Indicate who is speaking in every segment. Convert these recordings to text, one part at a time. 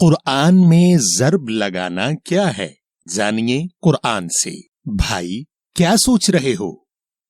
Speaker 1: قرآن میں ضرب لگانا کیا ہے؟ جانیے قرآن سے۔ بھائی کیا سوچ رہے ہو؟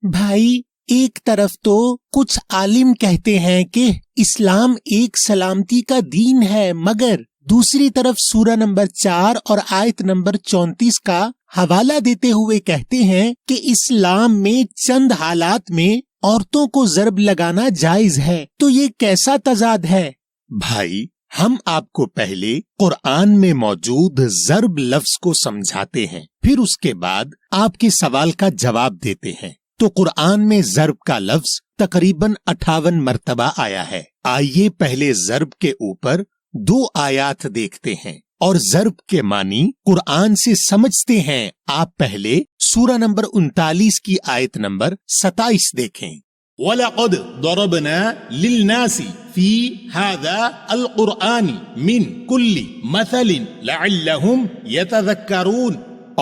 Speaker 2: بھائی ایک طرف تو کچھ عالم کہتے ہیں کہ اسلام ایک سلامتی کا دین ہے، مگر دوسری طرف سورہ نمبر 4 اور آیت نمبر 34 کا حوالہ دیتے ہوئے کہتے ہیں کہ اسلام میں چند حالات میں عورتوں کو ضرب لگانا جائز ہے۔ تو یہ کیسا تضاد ہے؟
Speaker 1: بھائی ہم آپ کو پہلے قرآن میں موجود ضرب لفظ کو سمجھاتے ہیں، پھر اس کے بعد آپ کے سوال کا جواب دیتے ہیں۔ تو قرآن میں ضرب کا لفظ تقریباً 58 مرتبہ آیا ہے۔ آئیے پہلے ضرب کے اوپر 2 آیات دیکھتے ہیں اور ضرب کے معنی قرآن سے سمجھتے ہیں۔ آپ پہلے سورہ نمبر 39 کی آیت نمبر 27 دیکھیں۔
Speaker 3: وَلَقَدْ ضَرَبْنَا لِلنَّاسِ فِي هَذَا الْقُرْآنِ مِنْ كُلِّ مَثَلٍ لَعَلَّهُمْ يَتَذَكَّرُونَ،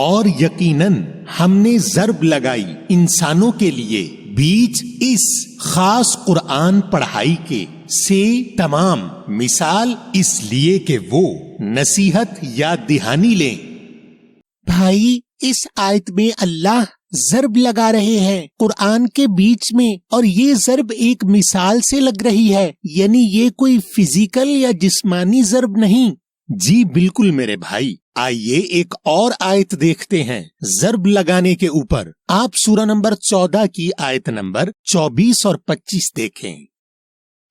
Speaker 1: اور یقیناً ہم نے ضرب لگائی انسانوں کے لیے بیچ اس خاص قرآن پڑھائی کے سے تمام مثال، اس لیے کہ وہ نصیحت یاد دہانی لیں۔
Speaker 2: بھائی اس آیت میں اللہ ضرب لگا رہے ہیں قرآن کے بیچ میں، اور یہ ضرب ایک مثال سے لگ رہی ہے، یعنی یہ کوئی فزیکل یا جسمانی ضرب نہیں۔
Speaker 1: جی بالکل میرے بھائی، آئیے ایک اور آیت دیکھتے ہیں ضرب لگانے کے اوپر۔ آپ سورہ نمبر 14 کی آیت نمبر 24 اور 25 دیکھیں۔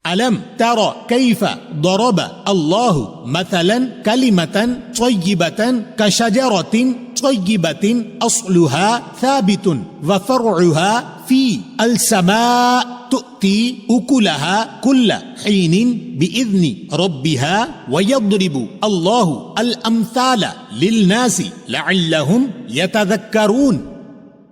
Speaker 3: أَلَمْ تَرَ كَيْفَ ضَرَبَ اللَّهُ مَثَلًا كَلِمَةً طَيِّبَةً كَشَجَرَةٍ طَيِّبَةٍ أَصْلُهَا ثَابِتٌ وَفَرْعُهَا فِي السَّمَاءِ تُؤْتِي أُكُلَهَا كُلَّ حِينٍ بِإِذْنِ رَبِّهَا وَيَضْرِبُ اللَّهُ الْأَمْثَالَ لِلنَّاسِ لَعَلَّهُمْ يَتَذَكَّرُونَ۔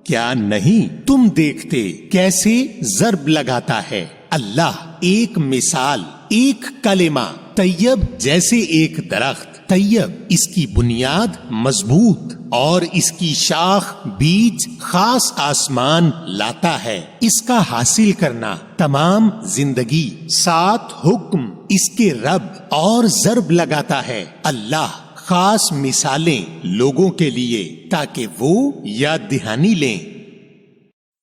Speaker 1: کیا نہیں تم دیکھتے کیسے ضرب لگاتا ہے اللہ؟ ایک مثال، ایک کلمہ طیب جیسے ایک درخت طیب، اس کی بنیاد مضبوط اور اس کی شاخ بیج خاص آسمان لاتا ہے۔ اس کا حاصل کرنا تمام زندگی، 7 حکم اس کے رب، اور ضرب لگاتا ہے اللہ خاص مثالیں لوگوں کے لیے تاکہ وہ یاد دہانی لیں۔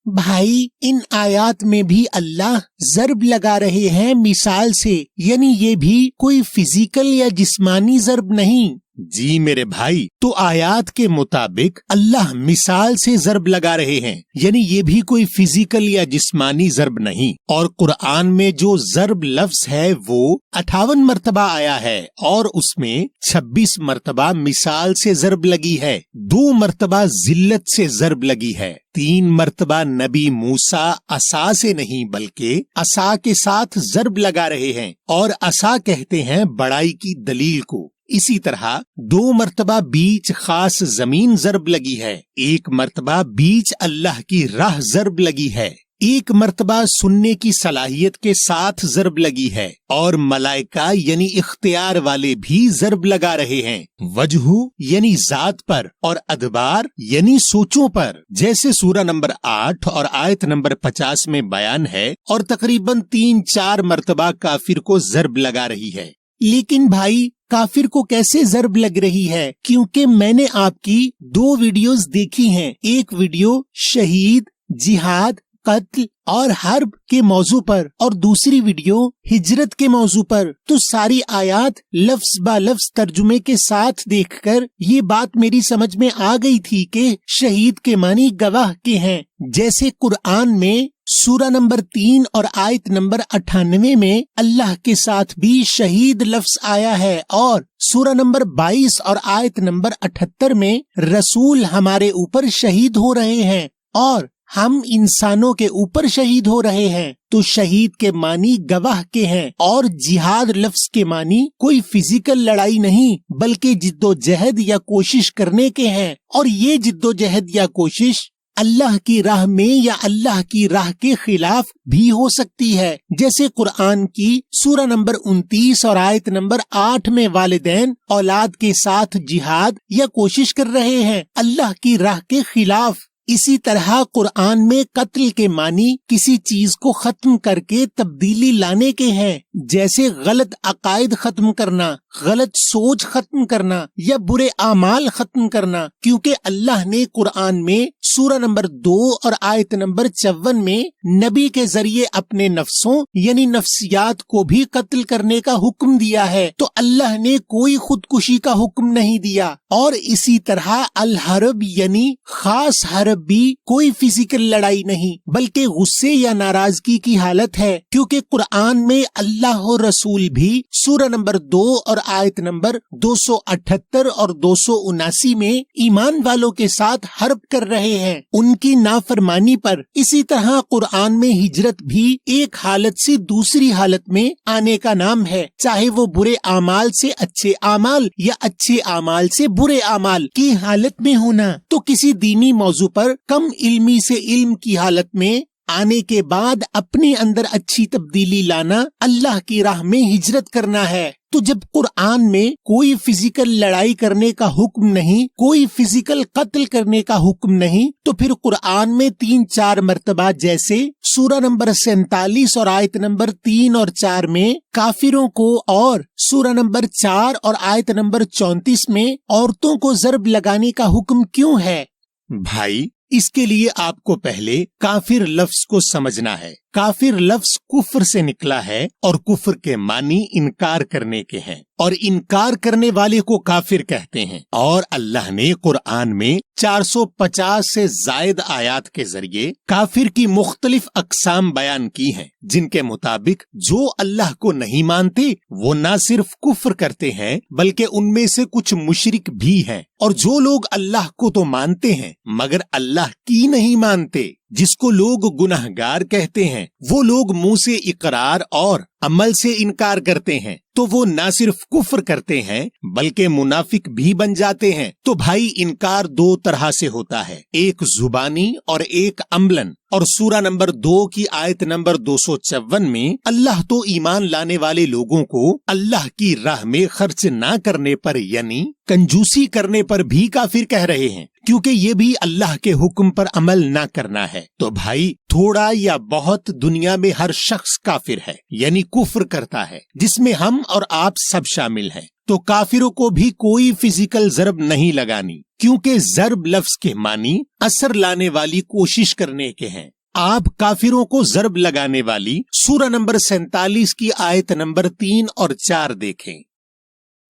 Speaker 2: بھائی ان آیات میں بھی اللہ ضرب لگا رہے ہیں مثال سے، یعنی یہ بھی کوئی فزیکل یا جسمانی ضرب نہیں۔
Speaker 1: جی میرے بھائی، تو آیات کے مطابق اللہ مثال سے ضرب لگا رہے ہیں، یعنی یہ بھی کوئی فزیکل یا جسمانی ضرب نہیں۔ اور قرآن میں جو ضرب لفظ ہے وہ 58 مرتبہ آیا ہے، اور اس میں 26 مرتبہ مثال سے ضرب لگی ہے، 2 مرتبہ ذلت سے ضرب لگی ہے، 3 مرتبہ نبی موسیٰ عصا سے نہیں بلکہ عصا کے ساتھ ضرب لگا رہے ہیں، اور عصا کہتے ہیں بڑائی کی دلیل کو۔ اسی طرح 2 مرتبہ بیچ خاص زمین ضرب لگی ہے، 1 مرتبہ بیچ اللہ کی راہ ضرب لگی ہے، 1 مرتبہ سننے کی صلاحیت کے ساتھ ضرب لگی ہے، اور ملائکہ یعنی اختیار والے بھی ضرب لگا رہے ہیں، وجہ یعنی ذات پر، اور ادبار یعنی سوچوں پر، جیسے سورہ نمبر 8 اور آیت نمبر 50 میں بیان ہے، اور تقریباً 3-4 مرتبہ کافر کو ضرب لگا رہی ہے۔
Speaker 2: لیکن بھائی کافر کو کیسے ضرب لگ رہی ہے؟ کیونکہ میں نے آپ کی 2 ویڈیوز دیکھی ہیں، ایک ویڈیو شہید، جہاد، قتل اور حرب کے موضوع پر، اور دوسری ویڈیو ہجرت کے موضوع پر۔ تو ساری آیات لفظ با لفظ ترجمے کے ساتھ دیکھ کر یہ بات میری سمجھ میں آ گئی تھی کہ شہید کے معنی گواہ کے ہیں، جیسے قرآن میں سورہ نمبر 3 اور آیت نمبر 98 میں اللہ کے ساتھ بھی شہید لفظ آیا ہے، اور سورہ نمبر 22 اور آیت نمبر 78 میں رسول ہمارے اوپر شہید ہو رہے ہیں اور ہم انسانوں کے اوپر شہید ہو رہے ہیں۔ تو شہید کے معنی گواہ کے ہیں، اور جہاد لفظ کے معنی کوئی فزیکل لڑائی نہیں بلکہ جد و جہد یا کوشش کرنے کے ہیں، اور یہ جد و جہد یا کوشش اللہ کی راہ میں یا اللہ کی راہ کے خلاف بھی ہو سکتی ہے، جیسے قرآن کی سورہ نمبر 29 اور آیت نمبر 8 میں والدین اولاد کے ساتھ جہاد یا کوشش کر رہے ہیں اللہ کی راہ کے خلاف، اسی طرح قرآن میں قتل کے معنی کسی چیز کو ختم کر کے تبدیلی لانے کے ہیں، جیسے غلط عقائد ختم کرنا، غلط سوچ ختم کرنا یا برے اعمال ختم کرنا، کیونکہ اللہ نے قرآن میں سورہ نمبر 2 اور آیت نمبر 54 میں نبی کے ذریعے اپنے نفسوں یعنی نفسیات کو بھی قتل کرنے کا حکم دیا ہے، تو اللہ نے کوئی خودکشی کا حکم نہیں دیا۔ اور اسی طرح الحرب یعنی خاص حرب بھی کوئی فزیکل لڑائی نہیں بلکہ غصے یا ناراضگی کی حالت ہے، کیونکہ قرآن میں اللہ اور رسول بھی سورہ نمبر 2 اور آیت نمبر 278 اور 279 میں ایمان والوں کے ساتھ حرب کر رہے ہیں ان کی نافرمانی پر۔ اسی طرح قرآن میں ہجرت بھی ایک حالت سے دوسری حالت میں آنے کا نام ہے، چاہے وہ برے اعمال سے اچھے اعمال یا اچھے اعمال سے برے اعمال کی حالت میں ہونا۔ تو کسی دینی موضوع پر کم علمی سے علم کی حالت میں آنے کے بعد اپنے اندر اچھی تبدیلی لانا اللہ کی راہ میں ہجرت کرنا ہے۔ تو جب قرآن میں کوئی فزیکل لڑائی کرنے کا حکم نہیں، کوئی فزیکل قتل کرنے کا حکم نہیں، تو پھر قرآن میں 3-4 مرتبہ جیسے سورہ نمبر 47 اور آیت نمبر 3 اور 4 میں کافروں کو اور سورہ نمبر 4 اور آیت نمبر 34 میں عورتوں کو ضرب لگانے کا حکم کیوں ہے؟
Speaker 1: بھائی، اس کے لیے آپ کو پہلے کافر لفظ کو سمجھنا ہے۔ کافر لفظ کفر سے نکلا ہے اور کفر کے معنی انکار کرنے کے ہیں، اور انکار کرنے والے کو کافر کہتے ہیں۔ اور اللہ نے قرآن میں 450 سے زائد آیات کے ذریعے کافر کی مختلف اقسام بیان کی ہیں، جن کے مطابق جو اللہ کو نہیں مانتے وہ نہ صرف کفر کرتے ہیں بلکہ ان میں سے کچھ مشرک بھی ہیں، اور جو لوگ اللہ کو تو مانتے ہیں مگر اللہ کی نہیں مانتے، جس کو لوگ گنہگار کہتے ہیں، وہ لوگ منہ سے اقرار اور عمل سے انکار کرتے ہیں، تو وہ نہ صرف کفر کرتے ہیں بلکہ منافق بھی بن جاتے ہیں۔ تو بھائی، انکار 2 طرح سے ہوتا ہے، ایک زبانی اور ایک عملاً۔ اور سورہ نمبر 2 کی آیت نمبر 254 میں اللہ تو ایمان لانے والے لوگوں کو اللہ کی راہ میں خرچ نہ کرنے پر یعنی کنجوسی کرنے پر بھی کافر کہہ رہے ہیں، کیونکہ یہ بھی اللہ کے حکم پر عمل نہ کرنا ہے۔ تو بھائی، تھوڑا یا بہت دنیا میں ہر شخص کافر ہے، یعنی کفر کرتا ہے، جس میں ہم اور آپ سب شامل ہیں۔ تو کافروں کو بھی کوئی فزیکل ضرب نہیں لگانی، کیونکہ ضرب لفظ کے معنی اثر لانے والی کوشش کرنے کے ہیں۔ آپ کافروں کو ضرب لگانے والی سورہ نمبر 47 کی آیت نمبر 3 اور 4 دیکھیں۔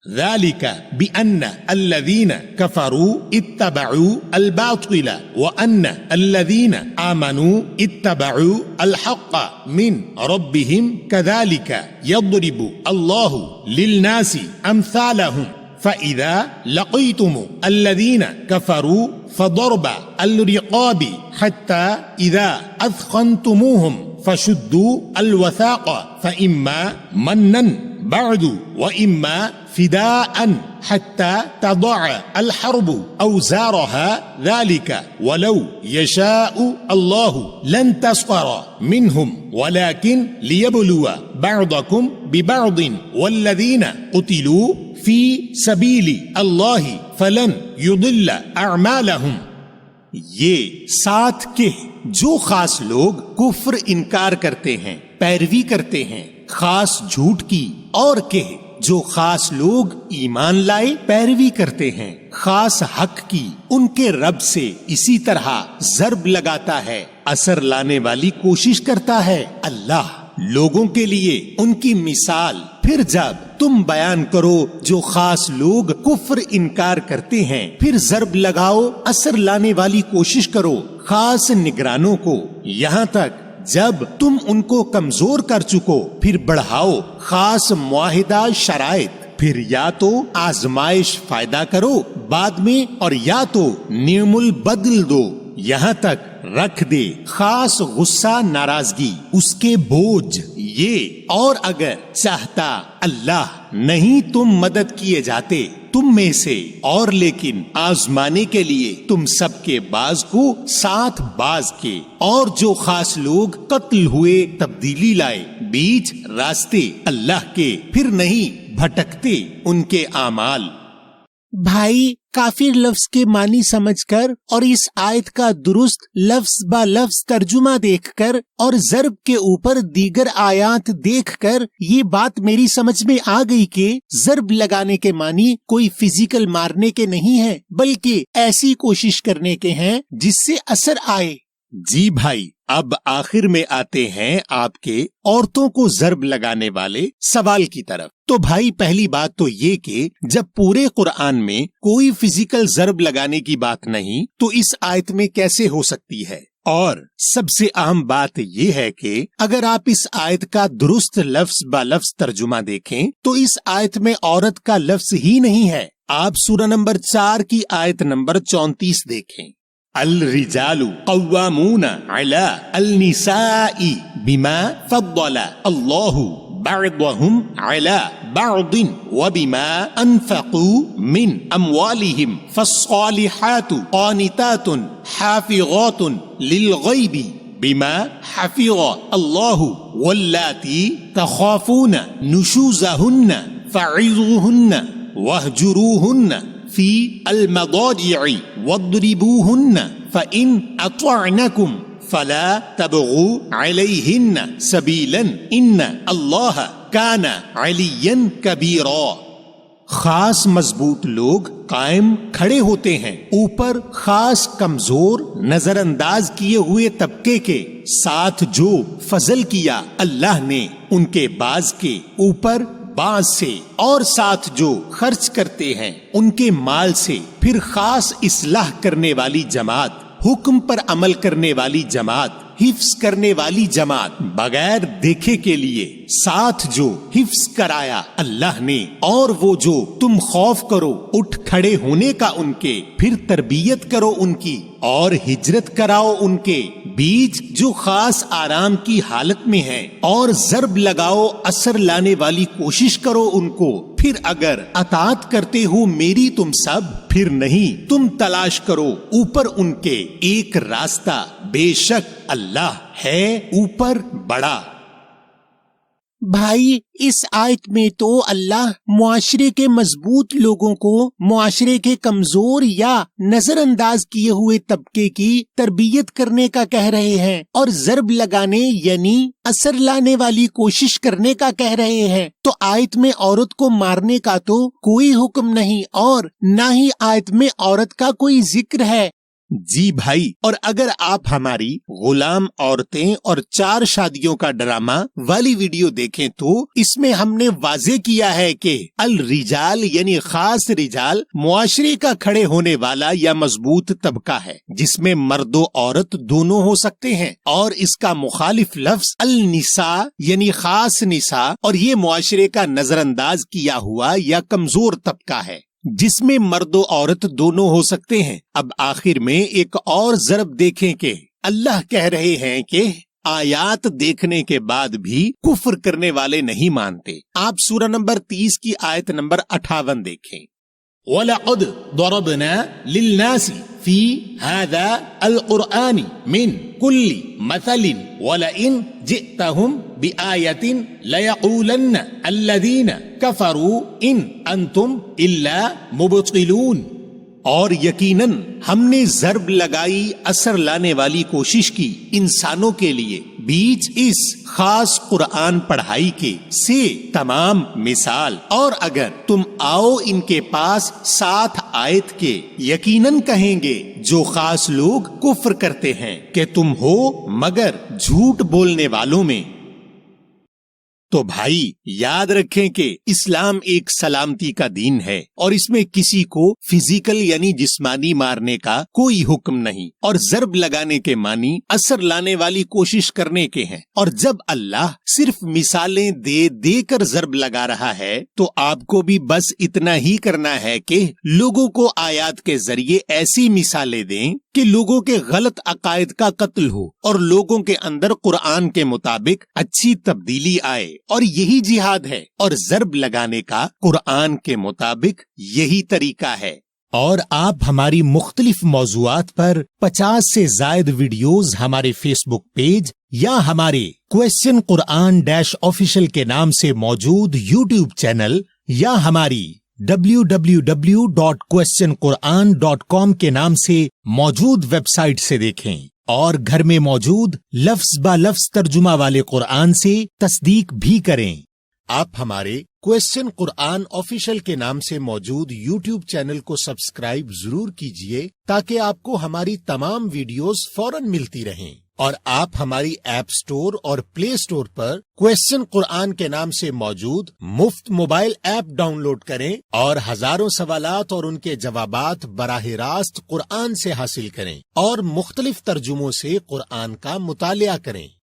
Speaker 3: ذلك بأن الذين كفروا اتبعوا الباطل وأن الذين آمنوا اتبعوا الحق من ربهم كذلك يضرب الله للناس أمثالهم فإذا لقيتم الذين كفروا فضرب الرقاب حتى إذا أثخنتموهم فشدوا الوثاق فإما منا بعد وإما فداء حتى تضع الحرب أوزارها ذلك ولو يشاء الله لانتصر منهم ولكن ليبلو بعضكم ببعض والذين قتلوا في سبيل الله فلن يضل أعمالهم۔
Speaker 1: یہ ساتھ کہ جو خاص لوگ کفر انکار کرتے ہیں، پیروی کرتے ہیں خاص جھوٹ کی، اور کہ جو خاص لوگ ایمان لائے پیروی کرتے ہیں خاص حق کی، ان کے رب سے اسی طرح ضرب لگاتا ہے، اثر لانے والی کوشش کرتا ہے اللہ لوگوں کے لیے ان کی مثال۔ پھر جب تم بیان کرو جو خاص لوگ کفر انکار کرتے ہیں، پھر ضرب لگاؤ، اثر لانے والی کوشش کرو خاص نگرانوں کو، یہاں تک جب تم ان کو کمزور کر چکو، پھر بڑھاؤ خاص معاہدہ شرائط، پھر یا تو آزمائش فائدہ کرو بعد میں، اور یا تو نعم البدل دو، یہاں تک رکھ دے خاص غصہ ناراضگی اس کے بوجھ یہ۔ اور اگر چاہتا اللہ نہیں تم مدد کیے جاتے تم میں سے، اور لیکن آزمانے کے لیے تم سب کے بعض کو ساتھ بعض کے، اور جو خاص لوگ قتل ہوئے تبدیلی لائے بیچ راستے اللہ کے، پھر نہیں بھٹکتے ان کے اعمال۔
Speaker 2: بھائی کافر لفظ کے معنی سمجھ کر اور اس آیت کا درست لفظ با لفظ ترجمہ دیکھ کر اور ضرب کے اوپر دیگر آیات دیکھ کر یہ بات میری سمجھ میں آ گئی کہ ضرب لگانے کے معنی کوئی فزیکل مارنے کے نہیں ہے بلکہ ایسی کوشش کرنے کے ہیں جس سے اثر آئے۔
Speaker 1: جی بھائی، اب آخر میں آتے ہیں آپ کے عورتوں کو ضرب لگانے والے سوال کی طرف۔ تو بھائی پہلی بات تو یہ کہ جب پورے قرآن میں کوئی فزیکل ضرب لگانے کی بات نہیں تو اس آیت میں کیسے ہو سکتی ہے؟ اور سب سے اہم بات یہ ہے کہ اگر آپ اس آیت کا درست لفظ با لفظ ترجمہ دیکھیں تو اس آیت میں عورت کا لفظ ہی نہیں ہے۔ آپ سورہ نمبر 4 کی آیت نمبر 34 دیکھیں۔ الرجال قوامون على النساء بما فضل الله بعضهم على بعض وبما انفقوا من اموالهم فالصالحات قانتات حافظات للغيب بما حفظ الله واللاتي تخافون نشوزهن فعظوهن واهجروهن فی المضاجع واضربوهن فإن أطعنكم فلا تبغوا عليهن سبيلا إن الله كان عليا كبيرا۔ خاص مضبوط لوگ قائم کھڑے ہوتے ہیں اوپر خاص کمزور نظر انداز کیے ہوئے طبقے کے ساتھ جو فضل کیا اللہ نے ان کے بعض کے اوپر بعض سے، اور ساتھ جو خرچ کرتے ہیں ان کے مال سے، پھر خاص اصلاح کرنے والی جماعت، حکم پر عمل کرنے والی جماعت، حفظ کرنے والی جماعت، بغیر دیکھے کے لیے ساتھ جو حفظ کرایا اللہ نے، اور وہ جو تم خوف کرو اٹھ کھڑے ہونے کا ان کے، پھر تربیت کرو ان کی اور ہجرت کراؤ ان کے بیچ جو خاص آرام کی حالت میں ہیں، اور ضرب لگاؤ اثر لانے والی کوشش کرو ان کو، پھر اگر اطاعت کرتے ہو میری تم سب، پھر نہیں تم تلاش کرو اوپر ان کے ایک راستہ، بے شک اللہ ہے اوپر بڑا۔
Speaker 2: بھائی اس آیت میں تو اللہ معاشرے کے مضبوط لوگوں کو معاشرے کے کمزور یا نظر انداز کیے ہوئے طبقے کی تربیت کرنے کا کہہ رہے ہیں، اور ضرب لگانے یعنی اثر لانے والی کوشش کرنے کا کہہ رہے ہیں۔ تو آیت میں عورت کو مارنے کا تو کوئی حکم نہیں، اور نہ ہی آیت میں عورت کا کوئی ذکر ہے۔
Speaker 1: جی بھائی، اور اگر آپ ہماری غلام عورتیں اور 4 شادیوں کا ڈرامہ والی ویڈیو دیکھیں تو اس میں ہم نے واضح کیا ہے کہ الرجال یعنی خاص رجال معاشرے کا کھڑے ہونے والا یا مضبوط طبقہ ہے جس میں مرد و عورت دونوں ہو سکتے ہیں، اور اس کا مخالف لفظ النساء یعنی خاص نساء، اور یہ معاشرے کا نظر انداز کیا ہوا یا کمزور طبقہ ہے جس میں مرد و عورت دونوں ہو سکتے ہیں۔ اب آخر میں ایک اور ضرب دیکھیں کہ اللہ کہہ رہے ہیں کہ آیات دیکھنے کے بعد بھی کفر کرنے والے نہیں مانتے۔ آپ سورہ نمبر 30 کی آیت نمبر 58 دیکھیں۔
Speaker 3: وَلَقَدْ ضَرَبْنَا لِلنَّاسِ فِي هَذَا الْقُرْآنِ مِنْ كُلِّ مَثَلٍ وَلَئِنْ جِئْتَهُمْ بِآيَةٍ لَيَقُولَنَّ الَّذِينَ كَفَرُوا إِنْ أَنْتُمْ إِلَّا مُبْطِلُونَ۔
Speaker 1: اور یقیناً ہم نے ضرب لگائی اثر لانے والی کوشش کی انسانوں کے لیے بیچ اس خاص قرآن پڑھائی کے سے تمام مثال، اور اگر تم آؤ ان کے پاس 7 آیت کے، یقیناً کہیں گے جو خاص لوگ کفر کرتے ہیں کہ تم ہو مگر جھوٹ بولنے والوں میں۔ تو بھائی یاد رکھیں کہ اسلام ایک سلامتی کا دین ہے، اور اس میں کسی کو فزیکل یعنی جسمانی مارنے کا کوئی حکم نہیں، اور ضرب لگانے کے معنی اثر لانے والی کوشش کرنے کے ہیں۔ اور جب اللہ صرف مثالیں دے دے کر ضرب لگا رہا ہے تو آپ کو بھی بس اتنا ہی کرنا ہے کہ لوگوں کو آیات کے ذریعے ایسی مثالیں دیں کہ لوگوں کے غلط عقائد کا قتل ہو اور لوگوں کے اندر قرآن کے مطابق اچھی تبدیلی آئے، اور یہی جہاد ہے، اور ضرب لگانے کا قرآن کے مطابق یہی طریقہ ہے۔ اور آپ ہماری مختلف موضوعات پر 50 سے زائد ویڈیوز ہمارے فیس بک پیج یا ہمارے کوسچن قرآن ڈیش آفیشل کے نام سے موجود یوٹیوب چینل یا ہماری www.questionquran.com کے نام سے موجود ویب سائٹ سے دیکھیں اور گھر میں موجود لفظ با لفظ ترجمہ والے قرآن سے تصدیق بھی کریں۔ آپ ہمارے کوسچن قرآن آفیشل کے نام سے موجود یوٹیوب چینل کو سبسکرائب ضرور کیجئے تاکہ آپ کو ہماری تمام ویڈیوز فوراً ملتی رہیں، اور آپ ہماری ایپ سٹور اور پلے سٹور پر کوسچن قرآن کے نام سے موجود مفت موبائل ایپ ڈاؤن لوڈ کریں اور ہزاروں سوالات اور ان کے جوابات براہ راست قرآن سے حاصل کریں اور مختلف ترجموں سے قرآن کا مطالعہ کریں۔